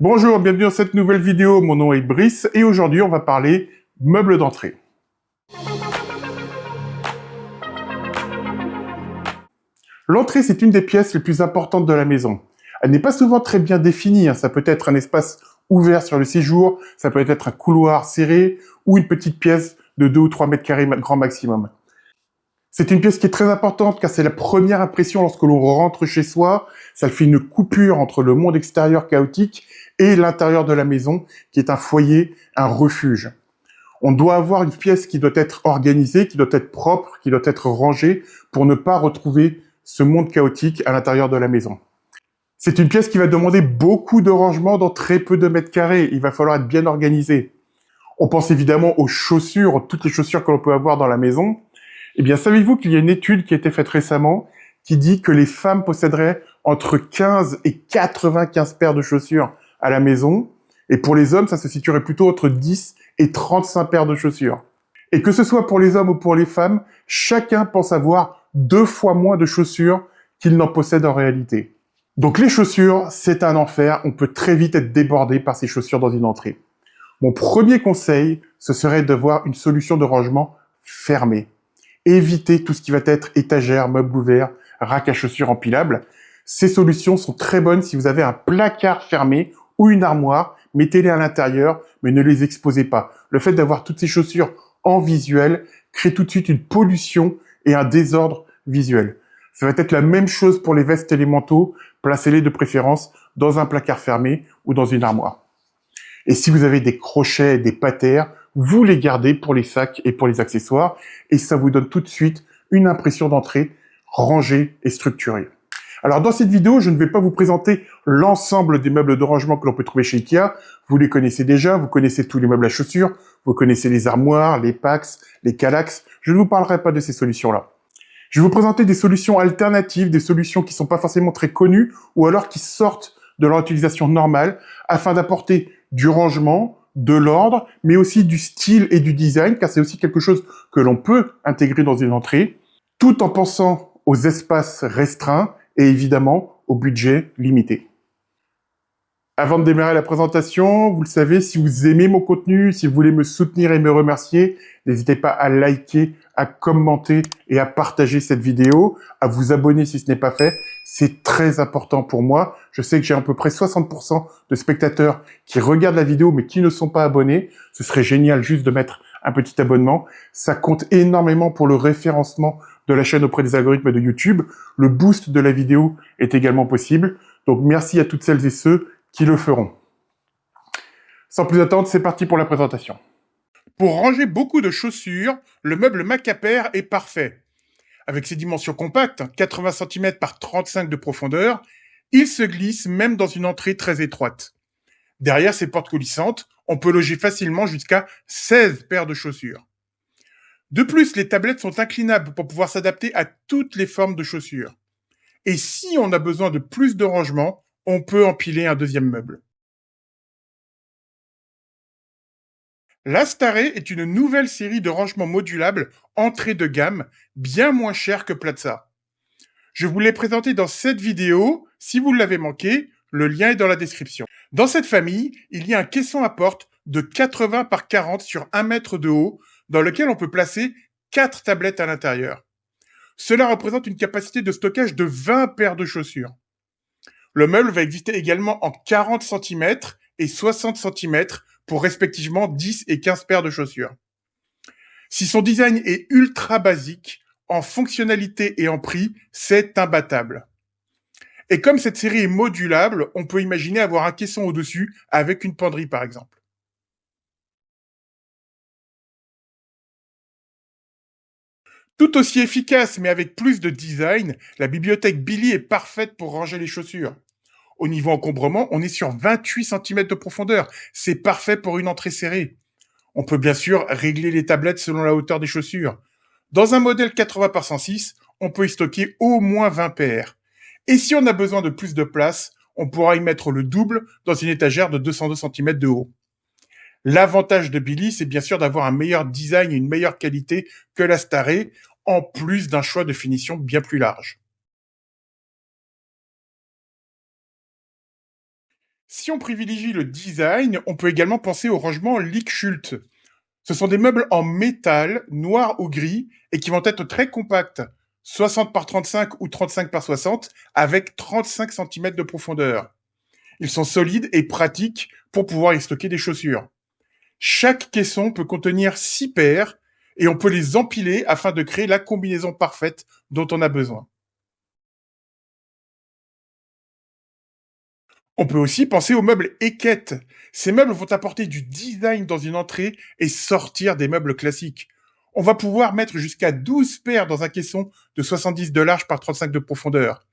Bonjour, bienvenue dans cette nouvelle vidéo, mon nom est Brice et aujourd'hui on va parler meubles d'entrée. L'entrée c'est une des pièces les plus importantes de la maison. Elle n'est pas souvent très bien définie, ça peut être un espace ouvert sur le séjour, ça peut être un couloir serré ou une petite pièce de 2 ou 3 mètres carrés grand maximum. C'est une pièce qui est très importante car c'est la première impression lorsque l'on rentre chez soi. Ça fait une coupure entre le monde extérieur chaotique et l'intérieur de la maison qui est un foyer, un refuge. On doit avoir une pièce qui doit être organisée, qui doit être propre, qui doit être rangée pour ne pas retrouver ce monde chaotique à l'intérieur de la maison. C'est une pièce qui va demander beaucoup de rangement dans très peu de mètres carrés. Il va falloir être bien organisé. On pense évidemment aux chaussures, toutes les chaussures que l'on peut avoir dans la maison. Eh bien, savez-vous qu'il y a une étude qui a été faite récemment qui dit que les femmes posséderaient entre 15 et 95 paires de chaussures à la maison, et pour les hommes, ça se situerait plutôt entre 10 et 35 paires de chaussures. Et que ce soit pour les hommes ou pour les femmes, chacun pense avoir 2 fois moins de chaussures qu'il n'en possède en réalité. Donc les chaussures, c'est un enfer, on peut très vite être débordé par ces chaussures dans une entrée. Mon premier conseil, ce serait d'avoir une solution de rangement fermée. Évitez tout ce qui va être étagère, meubles ouverts, rack à chaussures empilables. Ces solutions sont très bonnes si vous avez un placard fermé ou une armoire. Mettez-les à l'intérieur, mais ne les exposez pas. Le fait d'avoir toutes ces chaussures en visuel crée tout de suite une pollution et un désordre visuel. Ça va être la même chose pour les vestes et les manteaux. Placez-les de préférence dans un placard fermé ou dans une armoire. Et si vous avez des crochets, des patères, vous les gardez pour les sacs et pour les accessoires, et ça vous donne tout de suite une impression d'entrée rangée et structurée. Alors dans cette vidéo, je ne vais pas vous présenter l'ensemble des meubles de rangement que l'on peut trouver chez Ikea. Vous les connaissez déjà, vous connaissez tous les meubles à chaussures, vous connaissez les armoires, les Pax, les Kallax. Je ne vous parlerai pas de ces solutions-là. Je vais vous présenter des solutions alternatives, des solutions qui ne sont pas forcément très connues, ou alors qui sortent de leur utilisation normale, afin d'apporter du rangement, de l'ordre, mais aussi du style et du design, car c'est aussi quelque chose que l'on peut intégrer dans une entrée, tout en pensant aux espaces restreints et évidemment au budget limité. Avant de démarrer la présentation, vous le savez, si vous aimez mon contenu, si vous voulez me soutenir et me remercier, n'hésitez pas à liker, à commenter et à partager cette vidéo, à vous abonner si ce n'est pas fait. C'est très important pour moi. Je sais que j'ai à peu près 60% de spectateurs qui regardent la vidéo mais qui ne sont pas abonnés. Ce serait génial juste de mettre un petit abonnement. Ça compte énormément pour le référencement de la chaîne auprès des algorithmes de YouTube. Le boost de la vidéo est également possible. Donc merci à toutes celles et ceux qui le feront. Sans plus attendre, c'est parti pour la présentation. Pour ranger beaucoup de chaussures, le meuble Macapère est parfait. Avec ses dimensions compactes, 80 cm par 35 de profondeur, il se glisse même dans une entrée très étroite. Derrière ces portes coulissantes, on peut loger facilement jusqu'à 16 paires de chaussures. De plus, les tablettes sont inclinables pour pouvoir s'adapter à toutes les formes de chaussures. Et si on a besoin de plus de rangement, on peut empiler un deuxième meuble. L'Astaré est une nouvelle série de rangements modulables entrée de gamme, bien moins cher que Platza. Je vous l'ai présenté dans cette vidéo. Si vous l'avez manqué, le lien est dans la description. Dans cette famille, il y a un caisson à porte de 80 par 40 sur 1 mètre de haut, dans lequel on peut placer 4 tablettes à l'intérieur. Cela représente une capacité de stockage de 20 paires de chaussures. Le meuble va exister également en 40 cm et 60 cm pour respectivement 10 et 15 paires de chaussures. Si son design est ultra basique, en fonctionnalité et en prix, c'est imbattable. Et comme cette série est modulable, on peut imaginer avoir un caisson au-dessus avec une penderie par exemple. Tout aussi efficace mais avec plus de design, la bibliothèque Billy est parfaite pour ranger les chaussures. Au niveau encombrement, on est sur 28 cm de profondeur. C'est parfait pour une entrée serrée. On peut bien sûr régler les tablettes selon la hauteur des chaussures. Dans un modèle 80 par 106, on peut y stocker au moins 20 paires. Et si on a besoin de plus de place, on pourra y mettre le double dans une étagère de 202 cm de haut. L'avantage de Billy, c'est bien sûr d'avoir un meilleur design et une meilleure qualité que la Staré, en plus d'un choix de finition bien plus large. Si on privilégie le design, on peut également penser au rangement Liegschult. Ce sont des meubles en métal, noir ou gris, et qui vont être très compacts, 60 par 35 ou 35 par 60, avec 35 cm de profondeur. Ils sont solides et pratiques pour pouvoir y stocker des chaussures. Chaque caisson peut contenir 6 paires et on peut les empiler afin de créer la combinaison parfaite dont on a besoin. On peut aussi penser aux meubles équettes. Ces meubles vont apporter du design dans une entrée et sortir des meubles classiques. On va pouvoir mettre jusqu'à 12 paires dans un caisson de 70 de large par 35 de profondeur.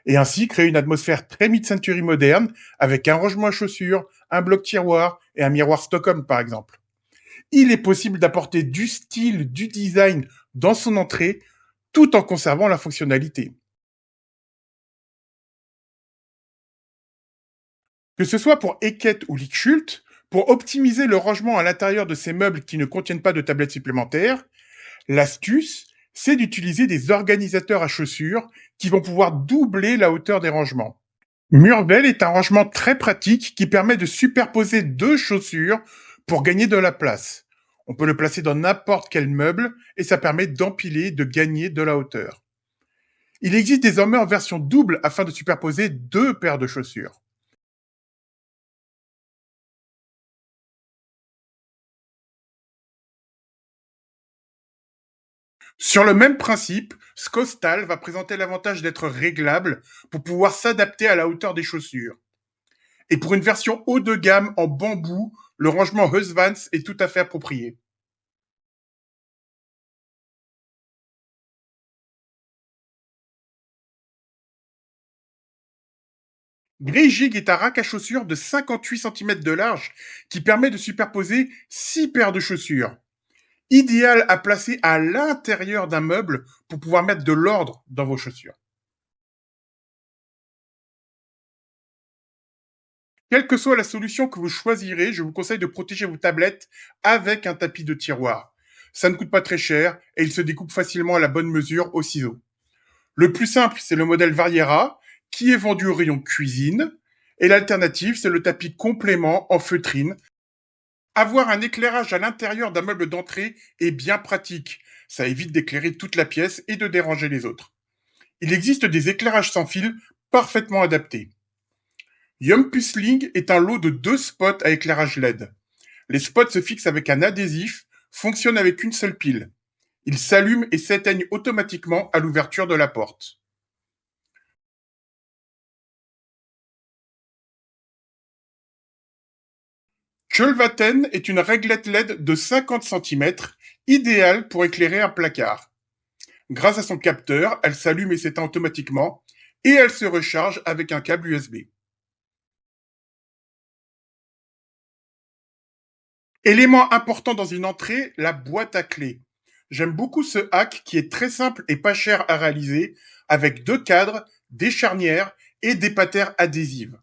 Et ainsi créer une atmosphère très mid-century moderne avec un rangement à chaussures, un bloc tiroir et un miroir Stockholm par exemple. Il est possible d'apporter du style, du design dans son entrée tout en conservant la fonctionnalité. Que ce soit pour Eket ou Liegschult, pour optimiser le rangement à l'intérieur de ces meubles qui ne contiennent pas de tablettes supplémentaires, l'astuce, c'est d'utiliser des organisateurs à chaussures qui vont pouvoir doubler la hauteur des rangements. Murvel est un rangement très pratique qui permet de superposer deux chaussures pour gagner de la place. On peut le placer dans n'importe quel meuble et ça permet d'empiler, de gagner de la hauteur. Il existe désormais en version double afin de superposer deux paires de chaussures. Sur le même principe, Skostal va présenter l'avantage d'être réglable pour pouvoir s'adapter à la hauteur des chaussures. Et pour une version haut de gamme en bambou, le rangement Husvans est tout à fait approprié. Greyjig est un rack à chaussures de 58 cm de large qui permet de superposer 6 paires de chaussures. Idéal à placer à l'intérieur d'un meuble pour pouvoir mettre de l'ordre dans vos chaussures. Quelle que soit la solution que vous choisirez, je vous conseille de protéger vos tablettes avec un tapis de tiroir. Ça ne coûte pas très cher et il se découpe facilement à la bonne mesure au ciseau. Le plus simple, c'est le modèle Variera qui est vendu au rayon cuisine et l'alternative, c'est le tapis complément en feutrine. Avoir un éclairage à l'intérieur d'un meuble d'entrée est bien pratique. Ça évite d'éclairer toute la pièce et de déranger les autres. Il existe des éclairages sans fil parfaitement adaptés. Yum Pusling est un lot de deux spots à éclairage LED. Les spots se fixent avec un adhésif, fonctionnent avec une seule pile. Ils s'allument et s'éteignent automatiquement à l'ouverture de la porte. Kjolvaten est une réglette LED de 50 cm, idéale pour éclairer un placard. Grâce à son capteur, elle s'allume et s'éteint automatiquement et elle se recharge avec un câble USB. Élément important dans une entrée, la boîte à clés. J'aime beaucoup ce hack qui est très simple et pas cher à réaliser avec deux cadres, des charnières et des patères adhésives.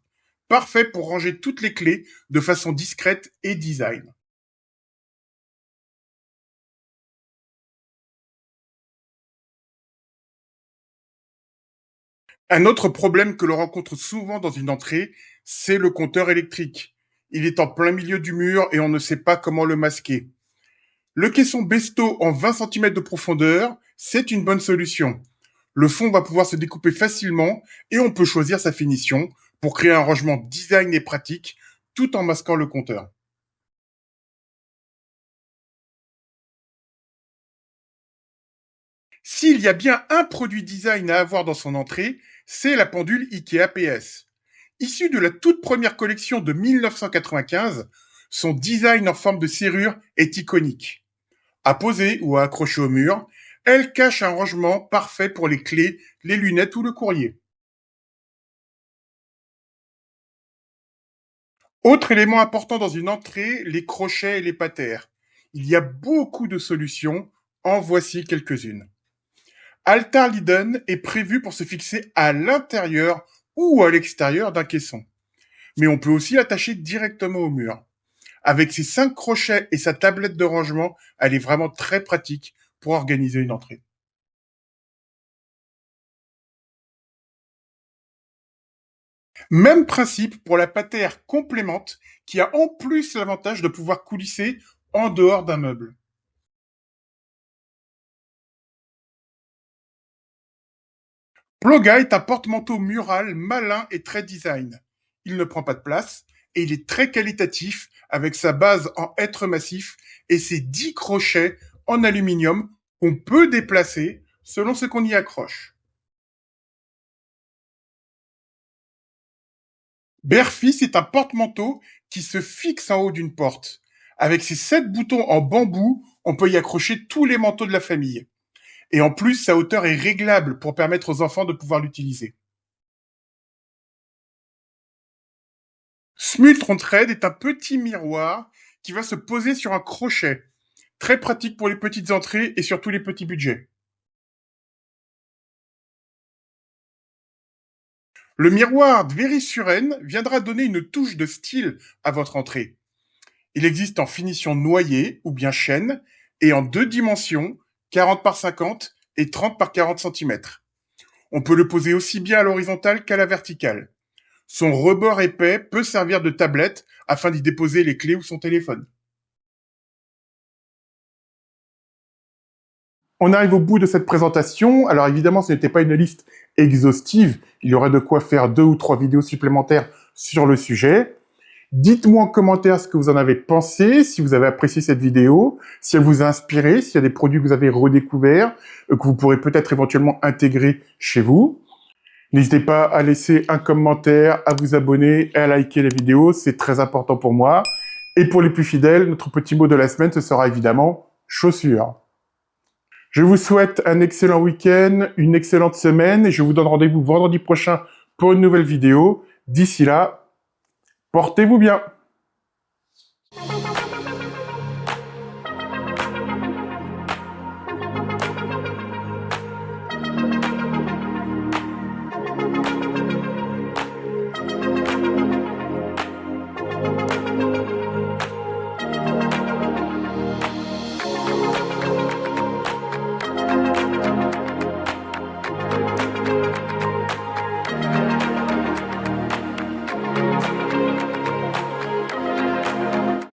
Parfait pour ranger toutes les clés de façon discrète et design. Un autre problème que l'on rencontre souvent dans une entrée, c'est le compteur électrique. Il est en plein milieu du mur et on ne sait pas comment le masquer. Le caisson Besto en 20 cm de profondeur, c'est une bonne solution. Le fond va pouvoir se découper facilement et on peut choisir sa finition pour créer un rangement design et pratique tout en masquant le compteur. S'il y a bien un produit design à avoir dans son entrée, c'est la pendule IKEA PS. Issue de la toute première collection de 1995, son design en forme de serrure est iconique. À poser ou à accrocher au mur, elle cache un rangement parfait pour les clés, les lunettes ou le courrier. Autre élément important dans une entrée, les crochets et les patères. Il y a beaucoup de solutions, en voici quelques-unes. Altar Liden est prévu pour se fixer à l'intérieur ou à l'extérieur d'un caisson. Mais on peut aussi l'attacher directement au mur. Avec ses 5 crochets et sa tablette de rangement, elle est vraiment très pratique pour organiser une entrée. Même principe pour la patère complémente qui a en plus l'avantage de pouvoir coulisser en dehors d'un meuble. Ploga est un porte-manteau mural malin et très design. Il ne prend pas de place et il est très qualitatif avec sa base en hêtre massif et ses 10 crochets en aluminium qu'on peut déplacer selon ce qu'on y accroche. Berfis est un porte-manteau qui se fixe en haut d'une porte. Avec ses 7 boutons en bambou, on peut y accrocher tous les manteaux de la famille. Et en plus, sa hauteur est réglable pour permettre aux enfants de pouvoir l'utiliser. Smultron Thread est un petit miroir qui va se poser sur un crochet. Très pratique pour les petites entrées et surtout les petits budgets. Le miroir Dverisuren viendra donner une touche de style à votre entrée. Il existe en finition noyer ou bien chêne et en 2 dimensions, 40 par 50 et 30 par 40 cm. On peut le poser aussi bien à l'horizontale qu'à la verticale. Son rebord épais peut servir de tablette afin d'y déposer les clés ou son téléphone. On arrive au bout de cette présentation. Alors évidemment, ce n'était pas une liste exhaustive. Il y aurait de quoi faire 2 ou 3 vidéos supplémentaires sur le sujet. Dites-moi en commentaire ce que vous en avez pensé, si vous avez apprécié cette vidéo, si elle vous a inspiré, s'il y a des produits que vous avez redécouverts, que vous pourrez peut-être éventuellement intégrer chez vous. N'hésitez pas à laisser un commentaire, à vous abonner et à liker la vidéo, c'est très important pour moi. Et pour les plus fidèles, notre petit mot de la semaine, ce sera évidemment chaussures. Je vous souhaite un excellent week-end, une excellente semaine et je vous donne rendez-vous vendredi prochain pour une nouvelle vidéo. D'ici là, portez-vous bien.